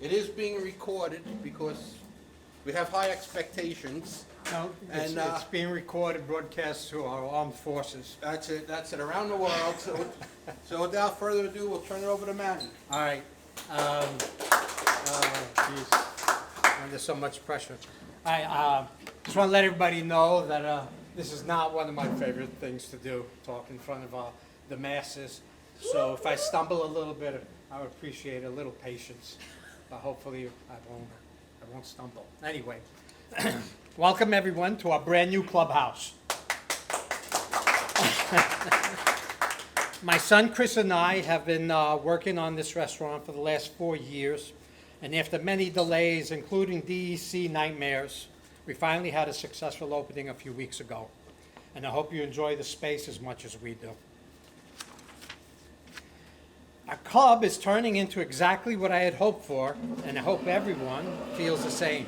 It is being recorded because we have high expectations. No, it's being recorded, broadcast to our armed forces. That's it, around the world. So without further ado, we'll turn it over to Manny. All right. Geez. Under so much pressure. I just want to let everybody know that this is not one of my favorite things to do, talk in front of the masses. So if I stumble a little bit, I would appreciate a little patience. But hopefully I won't stumble. Anyway, welcome everyone to our brand new clubhouse. My son Chris and I have been working on this restaurant for the last 4 years, and after many delays, including DEC nightmares, we finally had a successful opening a few weeks ago. And I hope you enjoy the space as much as we do. Our club is turning into exactly what I had hoped for, and I hope everyone feels the same.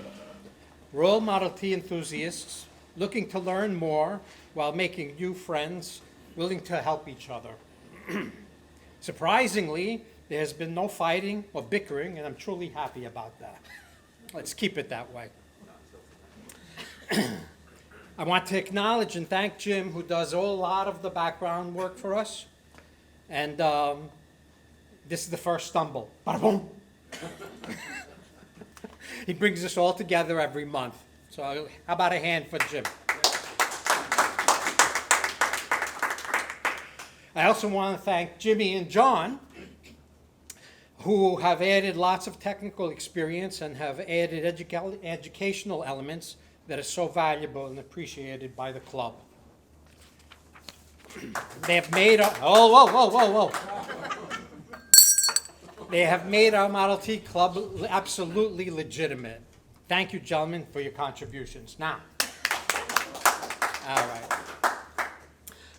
We're all Model T enthusiasts, looking to learn more while making new friends, willing to help each other. Surprisingly, there has been no fighting or bickering, and I'm truly happy about that. Let's keep it that way. I want to acknowledge and thank Jim, who does a lot of the background work for us. And this is the first stumble. Bada boom. He brings us all together every month. So how about a hand for Jim? I also want to thank Jimmy and John, who have added lots of technical experience and have added educational elements that are so valuable and appreciated by the club. They have made They have made our Model T Club absolutely legitimate. Thank you, gentlemen, for your contributions. Now, all right.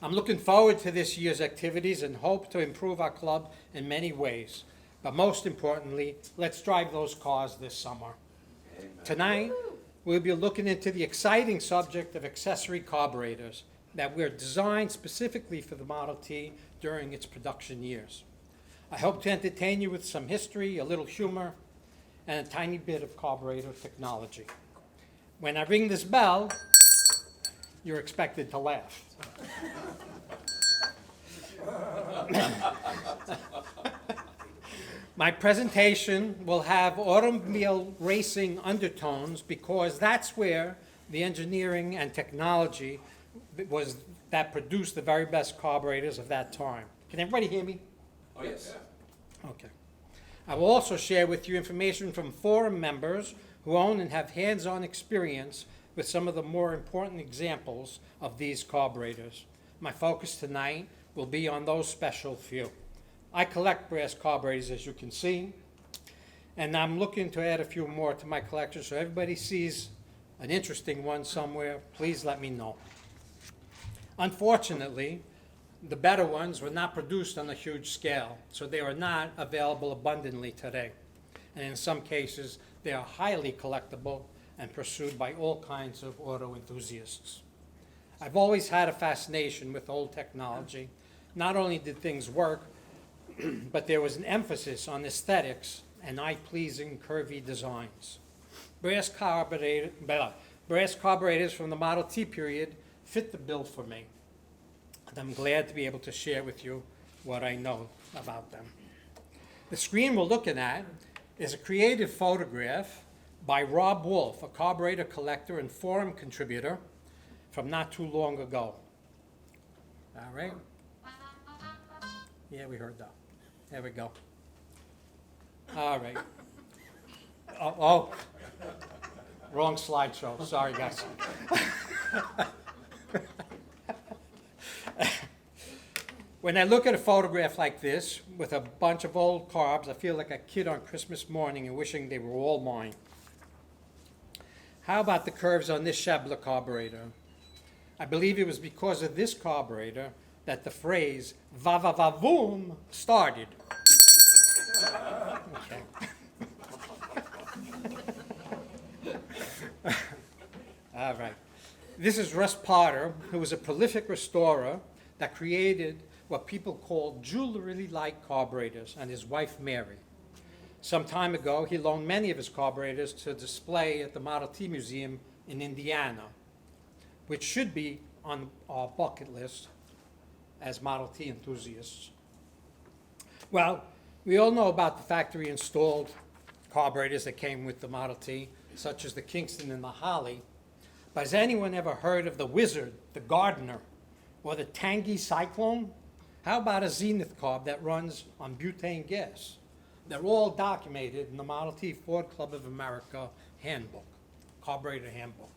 I'm looking forward to this year's activities and hope to improve our club in many ways. But most importantly, let's drive those cars this summer. Amen. Tonight, we'll be looking into the exciting subject of accessory carburetors that were designed specifically for the Model T during its production years. I hope to entertain you with some history, a little humor, and a tiny bit of carburetor technology. When I ring this bell, you're expected to laugh. My presentation will have automobile racing undertones because that's where the engineering and technology was that produced the very best carburetors of that time. Can everybody hear me? Oh, yes. Okay. I will also share with you information from forum members who own and have hands-on experience with some of the more important examples of these carburetors. My focus tonight will be on those special few. I collect brass carburetors, as you can see, and I'm looking to add a few more to my collection, so everybody sees an interesting one somewhere, please let me know. Unfortunately, the better ones were not produced on a huge scale, so they are not available abundantly today. And in some cases, they are highly collectible and pursued by all kinds of auto enthusiasts. I've always had a fascination with old technology. Not only did things work, but there was an emphasis on aesthetics and eye-pleasing, curvy designs. Brass carburetors from the Model T period fit the bill for me. And I'm glad to be able to share with you what I know about them. The screen we're looking at is a creative photograph by Rob Wolf, a carburetor collector and forum contributor from not too long ago. All right? Yeah, we heard that. There we go. All right. Oh, wrong slideshow. Sorry, guys. When I look at a photograph like this with a bunch of old carbs, I feel like a kid on Christmas morning and wishing they were all mine. How about the curves on this Schaebler carburetor? I believe it was because of this carburetor that the phrase "va va va voom" started. Okay. All right. This is Russ Potter, who was a prolific restorer that created what people call jewelry-like carburetors, and his wife Mary. Some time ago, he loaned many of his carburetors to display at the Model T Museum in Indiana, which should be on our bucket list as Model T enthusiasts. Well, we all know about the factory-installed carburetors that came with the Model T, such as the Kingston and the Holly. But has anyone ever heard of the Wizard, the Gardener, or the Tangy Cyclone? How about a Zenith carb that runs on butane gas? They're all documented in the Model T Ford Club of America handbook, carburetor handbook.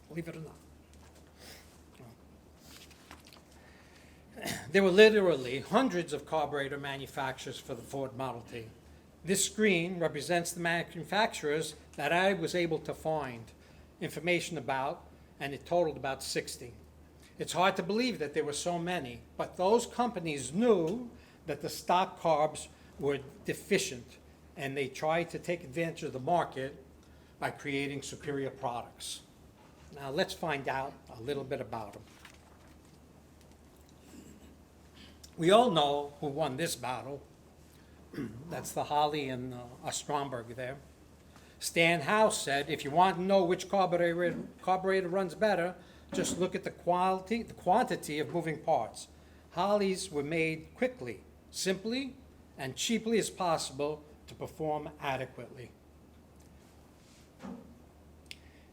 Believe it or not. There were literally hundreds of carburetor manufacturers for the Ford Model T. This screen represents the manufacturers that I was able to find information about, and it totaled about 60. It's hard to believe that there were so many, but those companies knew that the stock carbs were deficient, and they tried to take advantage of the market by creating superior products. Now let's find out a little bit about them. We all know who won this battle. That's the Holly and Stromberg there. Stan House said, if you want to know which carburetor runs better, just look at the quantity of moving parts. Hollies were made quickly, simply, and cheaply as possible to perform adequately.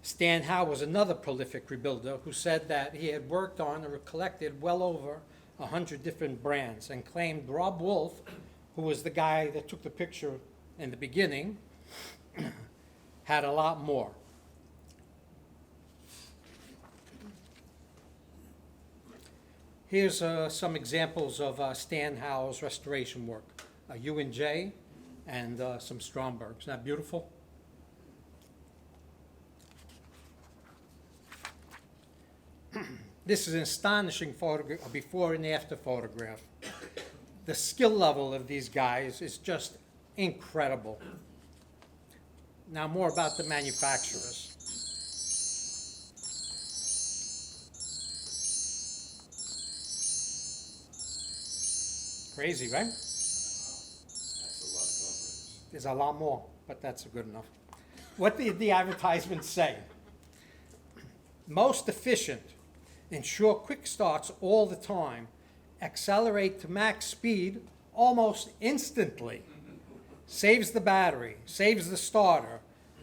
Stan Howe was another prolific rebuilder who said that he had worked on or collected well over 100 different brands, and claimed Rob Wolf, who was the guy that took the picture in the beginning, had a lot more. Here's some examples of Stan Howe's restoration work. A U&J and some Strombergs. Isn't that beautiful? This is an astonishing photograph, before and after photograph. The skill level of these guys is just incredible. Now more about the manufacturers. Crazy, right? There's a lot more, but that's good enough. What did the advertisement say? Most efficient, ensure quick starts all the time, accelerate to max speed almost instantly, saves the battery, saves the starter,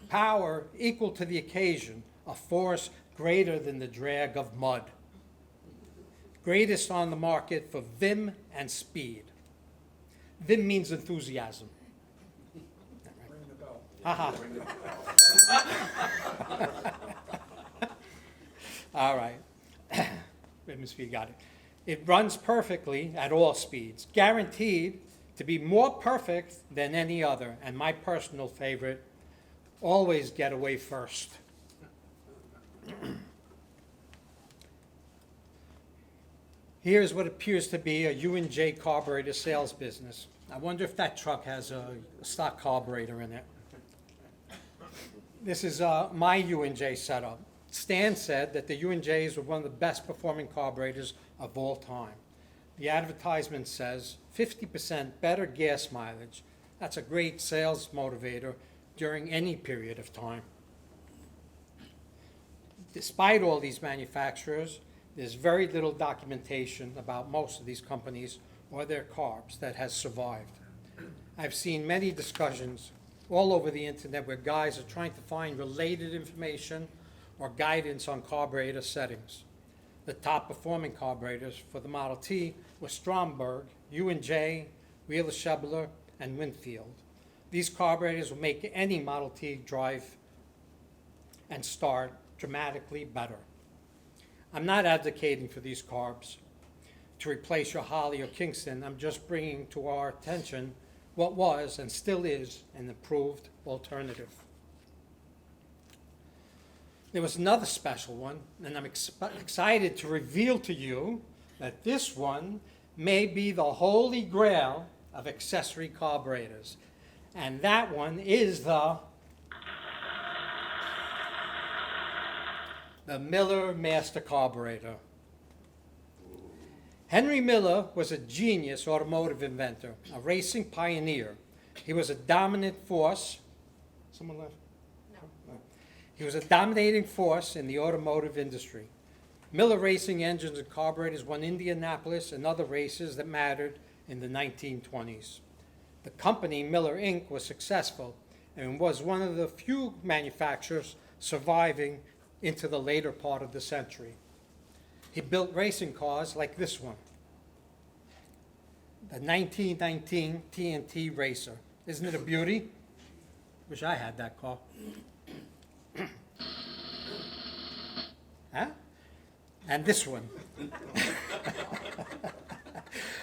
power equal to the occasion, a force greater than the drag of mud. Greatest on the market for vim and speed. Vim means enthusiasm. Ring the bell. Haha. All right. Speed, got it. It runs perfectly at all speeds, guaranteed to be more perfect than any other. And my personal favorite, always get away first. Here's what appears to be a U&J carburetor sales business. I wonder if that truck has a stock carburetor in it. This is my U&J setup. Stan said that the U&Js were one of the best performing carburetors of all time. The advertisement says 50% better gas mileage. That's a great sales motivator during any period of time. Despite all these manufacturers, there's very little documentation about most of these companies or their carbs that has survived. I've seen many discussions all over the internet where guys are trying to find related information or guidance on carburetor settings. The top performing carburetors for the Model T were Stromberg, U&J, Wheeler-Shebler, and Winfield. These carburetors will make any Model T drive and start dramatically better. I'm not advocating for these carbs to replace your Holly or Kingston. I'm just bringing to our attention what was and still is an improved alternative. There was another special one, and I'm excited to reveal to you that this one may be the holy grail of accessory carburetors. And that one is the Miller Master Carburetor. Henry Miller was a genius automotive inventor, a racing pioneer. He was a dominant force. Someone left? No. He was a dominating force in the automotive industry. Miller Racing Engines and Carburetors won Indianapolis and other races that mattered in the 1920s. The company, Miller Inc., was successful and was one of the few manufacturers surviving into the later part of the century. He built racing cars like this one, the 1919 TNT Racer. Isn't it a beauty? Wish I had that car. Huh? And this one.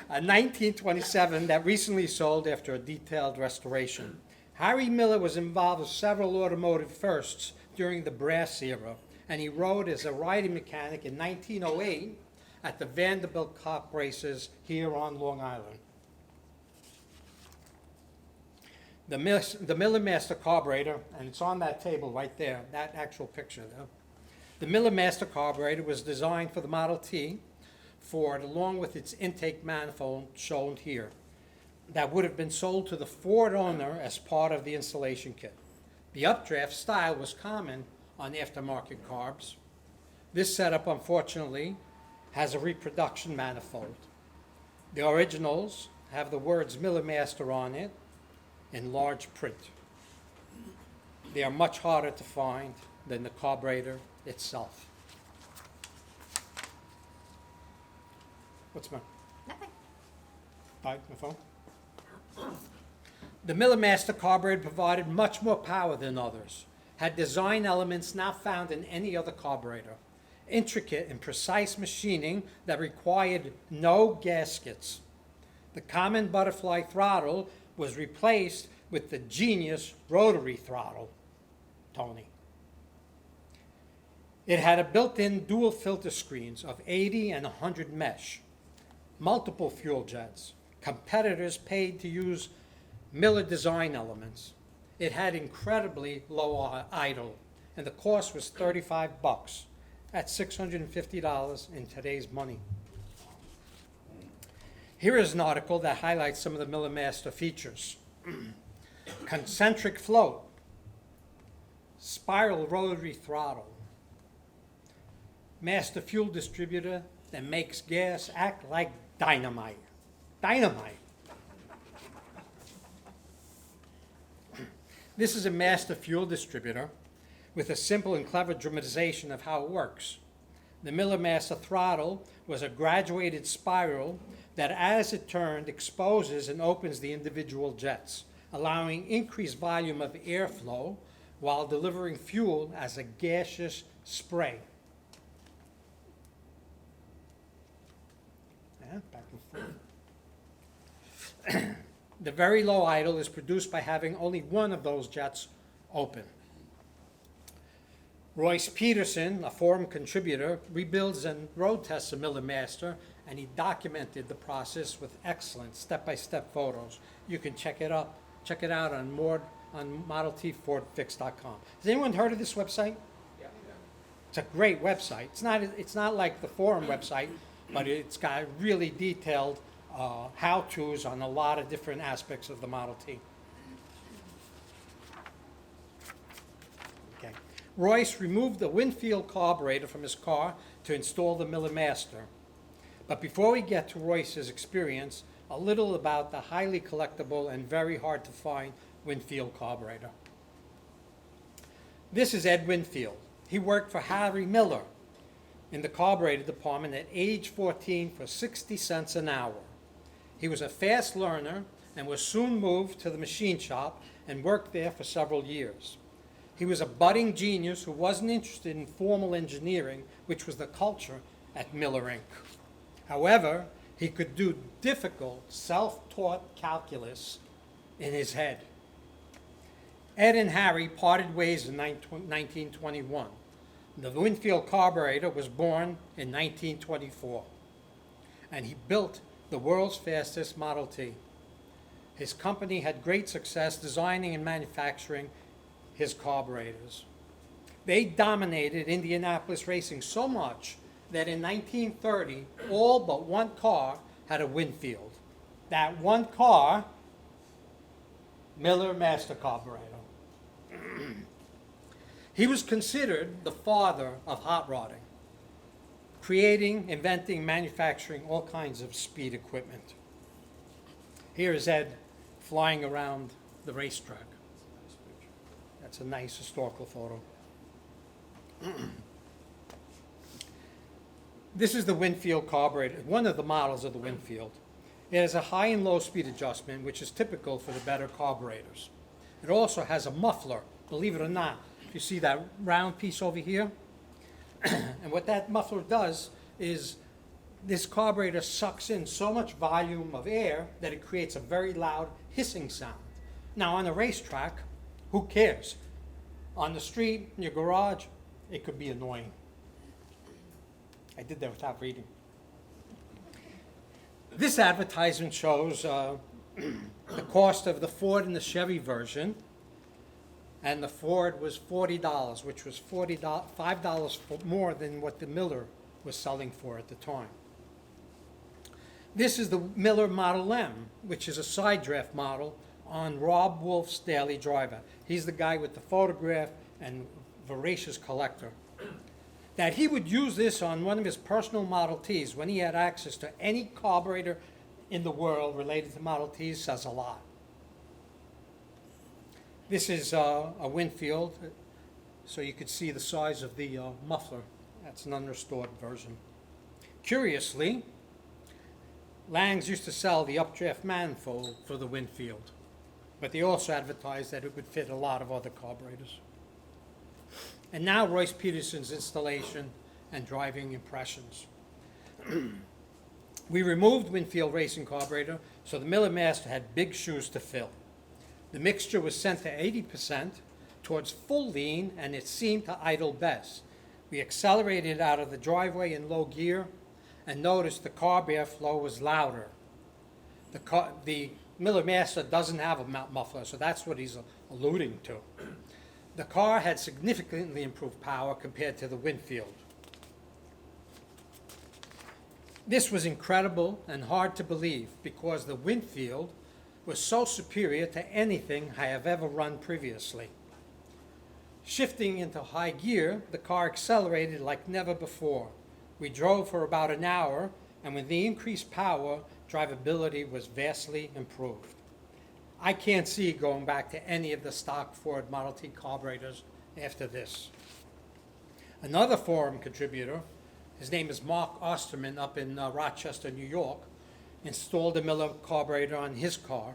A 1927 that recently sold after a detailed restoration. Harry Miller was involved with several automotive firsts during the brass era, and he rode as a riding mechanic in 1908 at the Vanderbilt Cup races here on Long Island. The Miller Master carburetor, and it's on that table right there, that actual picture there. The Miller Master carburetor was designed for the Model T Ford, along with its intake manifold shown here, that would have been sold to the Ford owner as part of the installation kit. The updraft style was common on aftermarket carbs. This setup, unfortunately, has a reproduction manifold. The originals have the words Miller Master on it in large print. They are much harder to find than the carburetor itself. What's my? Nothing. My phone? The Miller Master carburetor provided much more power than others, had design elements not found in any other carburetor, intricate and precise machining that required no gaskets. The common butterfly throttle was replaced with the genius rotary throttle, Tony. It had a built-in dual filter screens of 80 and 100 mesh, multiple fuel jets. Competitors paid to use Miller design elements. It had incredibly low idle, and the cost was $35. That's $650 in today's money. Here is an article that highlights some of the Miller Master features. Concentric float, spiral rotary throttle, master fuel distributor that makes gas act like dynamite. Dynamite. This is a master fuel distributor with a simple and clever dramatization of how it works. The Miller Master throttle was a graduated spiral that, as it turned, exposes and opens the individual jets, allowing increased volume of airflow while delivering fuel as a gaseous spray. Back and forth. The very low idle is produced by having only one of those jets open. Royce Peterson, a forum contributor, rebuilds and road tests a Miller Master, and he documented the process with excellent step-by-step photos. You can check it out on ModelTFordFix.com. Has anyone heard of this website? Yeah. It's a great website. It's not like the forum website, but it's got really detailed how-tos on a lot of different aspects of the Model T. Okay. Royce removed the Winfield carburetor from his car to install the Miller Master. But before we get to Royce's experience, a little about the highly collectible and very hard to find Winfield carburetor. This is Ed Winfield. He worked for Harry Miller in the carburetor department at age 14 for 60 cents an hour. He was a fast learner and was soon moved to the machine shop and worked there for several years. He was a budding genius who wasn't interested in formal engineering, which was the culture at Miller Inc. However, he could do difficult, self-taught calculus in his head. Ed and Harry parted ways in 1921. The Winfield carburetor was born in 1924, and he built the world's fastest Model T. His company had great success designing and manufacturing his carburetors. They dominated Indianapolis racing so much that in 1930, all but one car had a Winfield. That one car Miller Master Carburetor. He was considered the father of hot rodding, creating, inventing, manufacturing all kinds of speed equipment. Here is Ed flying around the racetrack. That's a nice historical photo. This is the Winfield carburetor, one of the models of the Winfield. It has a high and low speed adjustment, which is typical for the better carburetors. It also has a muffler, believe it or not. You see that round piece over here? And what that muffler does is this carburetor sucks in so much volume of air that it creates a very loud hissing sound. Now on a racetrack, who cares? On the street, in your garage, it could be annoying. I did that without reading. This advertisement shows the cost of the Ford and the Chevy version, and the Ford was $40, which was $5 more than what the Miller was selling for at the time. This is the Miller Model M, which is a side draft model on Rob Wolf's Daily Driver. He's the guy with the photograph and voracious collector. That he would use this on one of his personal Model Ts when he had access to any carburetor in the world related to Model Ts says a lot. This is a Winfield, so you could see the size of the muffler. That's an unrestored version. Curiously, Lang's used to sell the updraft manifold for the Winfield, but they also advertised that it would fit a lot of other carburetors. And now Royce Peterson's installation and driving impressions. We removed Winfield Racing Carburetor, so the Miller Master had big shoes to fill. The mixture was sent to 80% towards full lean, and it seemed to idle best. We accelerated out of the driveway in low gear and noticed the carb airflow was louder. The Miller Master doesn't have a muffler, so that's what he's alluding to. The car had significantly improved power compared to the Winfield. This was incredible and hard to believe because the Winfield was so superior to anything I have ever run previously. Shifting into high gear, the car accelerated like never before. We drove for about an hour, and with the increased power, drivability was vastly improved. I can't see going back to any of the stock Ford Model T carburetors after this. Another forum contributor, his name is Mark Osterman up in Rochester, New York, installed a Miller carburetor on his car,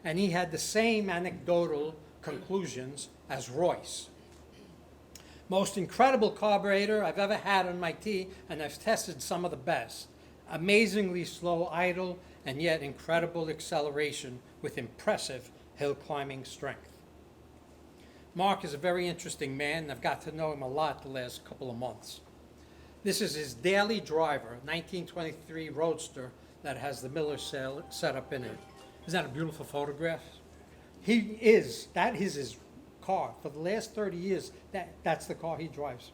and he had the same anecdotal conclusions as Royce. Most incredible carburetor I've ever had on my T, and I've tested some of the best. Amazingly slow idle, and yet incredible acceleration with impressive hill climbing strength. Mark is a very interesting man, and I've got to know him a lot the last couple of months. This is his Daily Driver, 1923 Roadster that has the Miller set up in it. Isn't that a beautiful photograph? That is his car. For the last 30 years, that's the car he drives.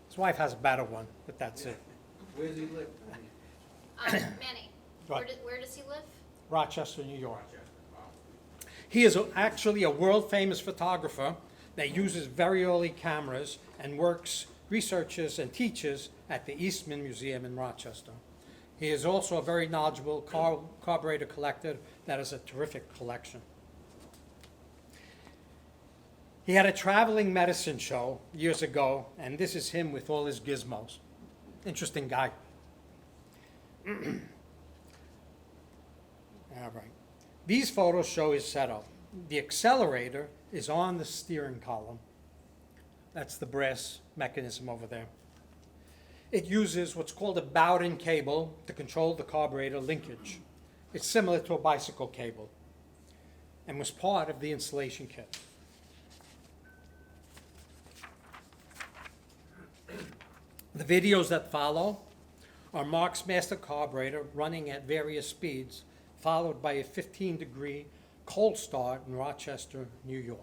His wife has a better one, but that's it. Where does he live? Manny, Right. where does he live? Rochester, New York. He is actually a world-famous photographer that uses very early cameras and researches and teaches at the Eastman Museum in Rochester. He is also a very knowledgeable carburetor collector that has a terrific collection. He had a traveling medicine show years ago, and this is him with all his gizmos. Interesting guy. All right. These photos show his setup. The accelerator is on the steering column. That's the brass mechanism over there. It uses what's called a Bowden cable to control the carburetor linkage. It's similar to a bicycle cable and was part of the installation kit. The videos that follow are Mark's master carburetor running at various speeds, followed by a 15-degree cold start in Rochester, New York.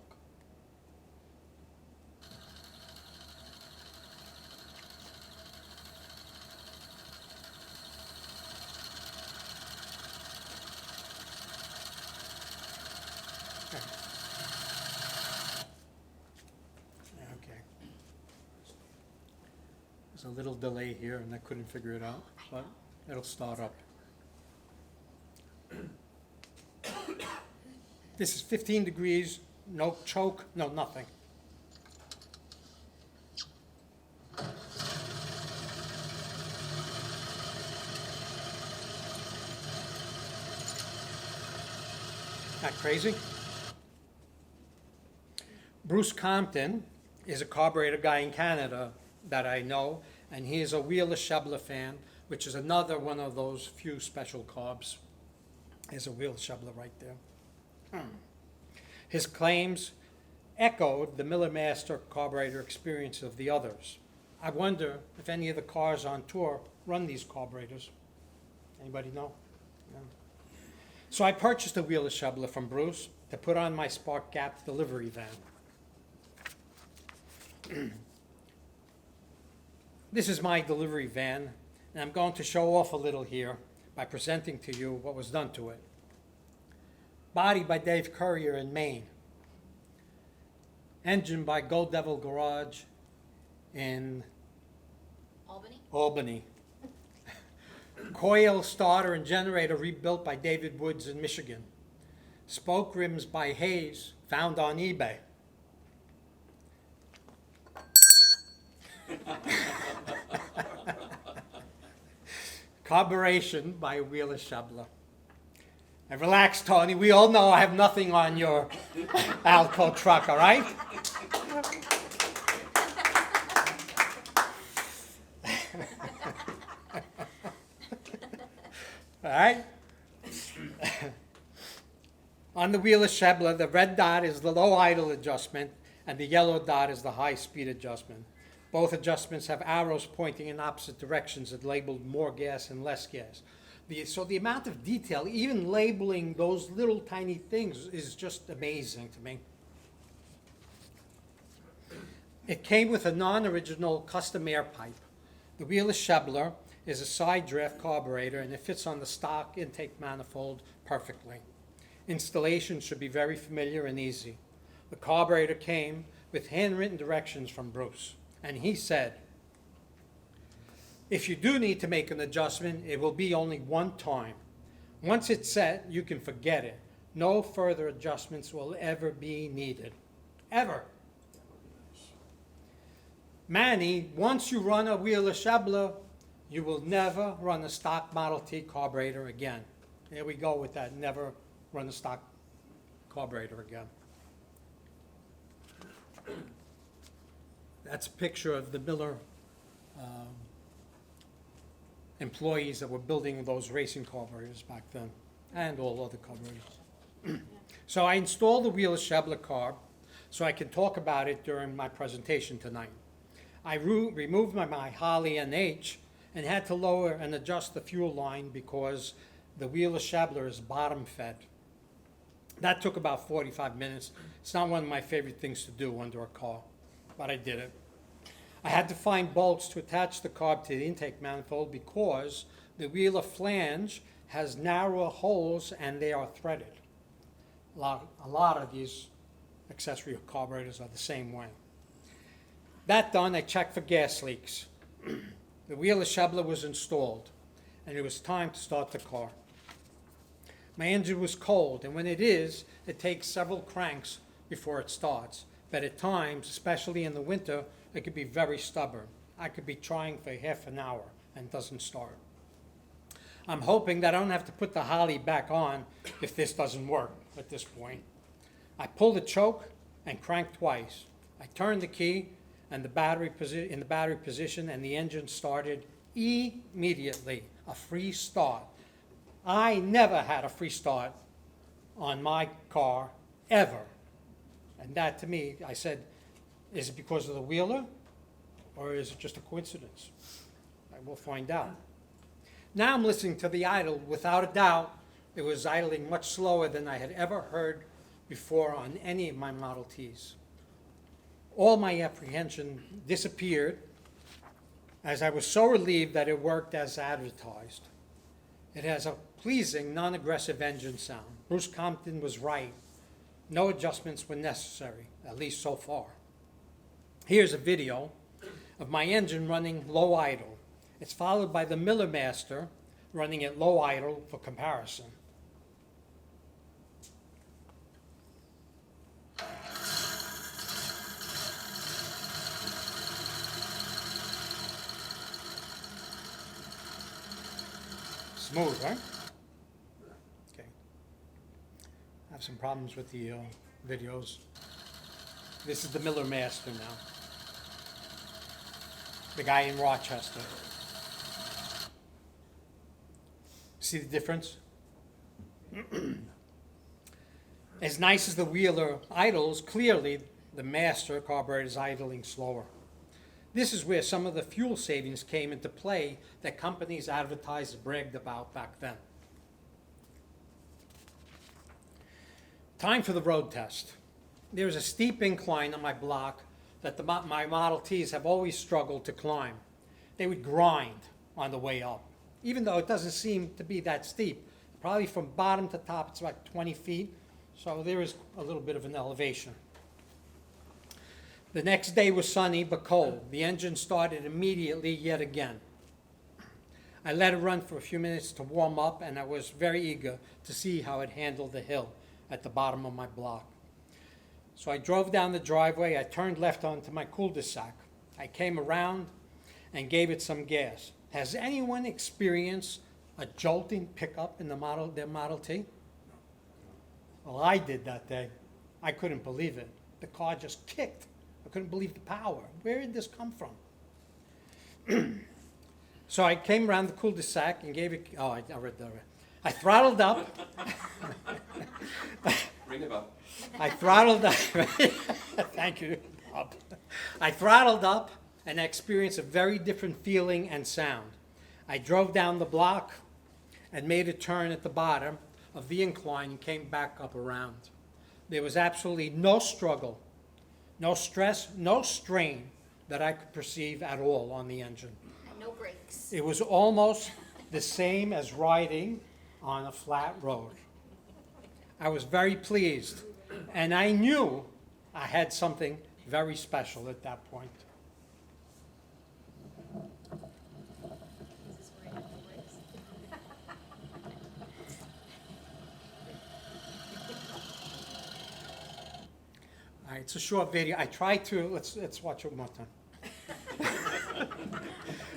There's a little delay here and I couldn't figure it out, but it'll start up. This is 15 degrees, no choke, no nothing. Not crazy? Bruce Compton is a carburetor guy in Canada that I know, and he is a Wheeler Shebler fan, which is another one of those few special carbs. There's a Wheeler Shebler right there. His claims echoed the Miller Master carburetor experience of the others. I wonder if any of the cars on tour run these carburetors. Anybody know? No. So I purchased a Wheeler Shebler from Bruce to put on my Spark Gap delivery van. This is my delivery van, and I'm going to show off a little here by presenting to you what was done to it. Body by Dave Currier in Maine. Engine by Gold Devil Garage in Albany. Coil, starter, and generator rebuilt by David Woods in Michigan. Spoke rims by Hayes, found on eBay. Carburation by Wheeler Shebler. And relax, Tony. We all know I have nothing on your Alco truck, all right? All right? On the Wheeler Shebler, the red dot is the low idle adjustment, and the yellow dot is the high speed adjustment. Both adjustments have arrows pointing in opposite directions that labeled more gas and less gas. So the amount of detail, even labeling those little tiny things, is just amazing to me. It came with a non-original custom air pipe. The Wheeler Shebler is a side draft carburetor, and it fits on the stock intake manifold perfectly. Installation should be very familiar and easy. The carburetor came with handwritten directions from Bruce, and he said, if you do need to make an adjustment, it will be only one time. Once it's set, you can forget it. No further adjustments will ever be needed. Ever. Manny, once you run a Wheeler Shebler, you will never run a stock Model T carburetor again. There we go with that, never run a stock carburetor again. That's a picture of the Miller employees that were building those racing carburetors back then, and all other carburetors. So I installed the Wheeler Shebler carb so I can talk about it during my presentation tonight. I removed my Harley NH and had to lower and adjust the fuel line because the Wheeler Shebler is bottom fed. That took about 45 minutes. It's not one of my favorite things to do under a car, but I did it. I had to find bolts to attach the carb to the intake manifold because the Wheeler flange has narrower holes and they are threaded. A lot of these accessory carburetors are the same way. That done, I checked for gas leaks. The Wheeler Shebler was installed, and it was time to start the car. My engine was cold, and when it is, it takes several cranks before it starts. But at times, especially in the winter, it could be very stubborn. I could be trying for half an hour and it doesn't start. I'm hoping that I don't have to put the Harley back on if this doesn't work at this point. I pulled the choke and cranked twice. I turned the key and the battery position, and the engine started immediately. A free start. I never had a free start on my car, ever. And that, to me, I said, is it because of the Wheeler, or is it just a coincidence? I will find out. Now I'm listening to the idle. Without a doubt, it was idling much slower than I had ever heard before on any of my Model Ts. All my apprehension disappeared as I was so relieved that it worked as advertised. It has a pleasing, non-aggressive engine sound. Bruce Compton was right. No adjustments were necessary, at least so far. Here's a video of my engine running low idle. It's followed by the Miller Master running at low idle for comparison. Smooth, right? Okay. I have some problems with the videos. This is the Miller Master now. The guy in Rochester. See the difference? As nice as the Wheeler idles, clearly the Master carburetor is idling slower. This is where some of the fuel savings came into play that companies advertised and bragged about back then. Time for the road test. There's a steep incline on my block that my Model Ts have always struggled to climb. They would grind on the way up, even though it doesn't seem to be that steep. Probably from bottom to top, it's about 20 feet, so there is a little bit of an elevation. The next day was sunny but cold. The engine started immediately yet again. I let it run for a few minutes to warm up, and I was very eager to see how it handled the hill at the bottom of my block. So I drove down the driveway. I turned left onto my cul-de-sac. I came around and gave it some gas. Has anyone experienced a jolting pickup in their Model T? Well, I did that day. I couldn't believe it. The car just kicked. I couldn't believe the power. Where did this come from? So I came around the cul-de-sac and gave it, I read that. I throttled up. Ring it up. I throttled up. Thank you, Bob. I throttled up and experienced a very different feeling and sound. I drove down the block and made a turn at the bottom of the incline and came back up around. There was absolutely no struggle, no stress, no strain that I could perceive at all on the engine. And no brakes. It was almost the same as riding on a flat road. I was very pleased, and I knew I had something very special at that point. All right, it's a short video. I tried to, let's watch it one more time.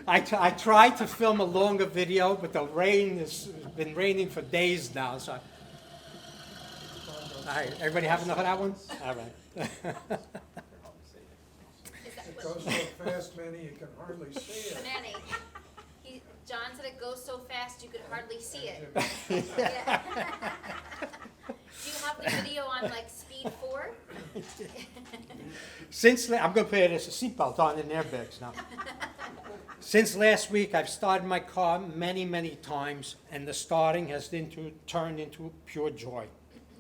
I tried to film a longer video, but the rain has been raining for days now, so. All right, everybody have enough of that one? All right. Is that It what? goes so fast, Manny, you can hardly see it. Manny, John said it goes so fast you could hardly see it. Yeah. Do you have the video on like speed 4? I'm going to put a seatbelt on and airbags now. Since last week, I've started my car many, many times, and the starting has turned into pure joy.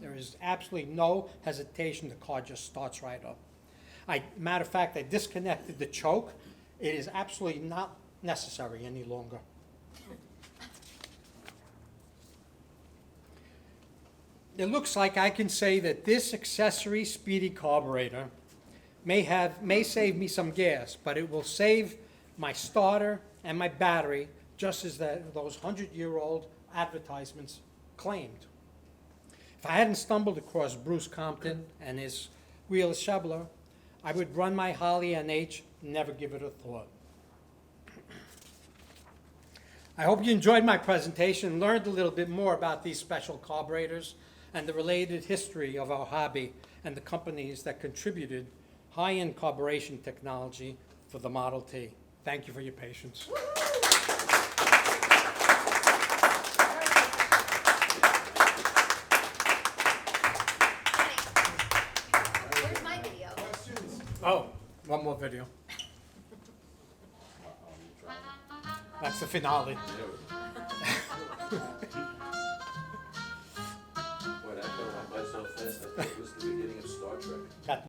There is absolutely no hesitation. The car just starts right up. Matter of fact, I disconnected the choke. It is absolutely not necessary any longer. It looks like I can say that this accessory speedy carburetor may save me some gas, but it will save my starter and my battery, just as those 100-year-old advertisements claimed. If I hadn't stumbled across Bruce Compton and his Wheeler Shoveler, I would run my Holly NH, never give it a thought. I hope you enjoyed my presentation and learned a little bit more about these special carburetors and the related history of our hobby and the companies that contributed high-end carburation technology for the Model T. Thank you for your patience. Where's my video? Oh, one more video. That's the finale. Boy, that went by so fast, I thought it was the beginning of Star Trek. Got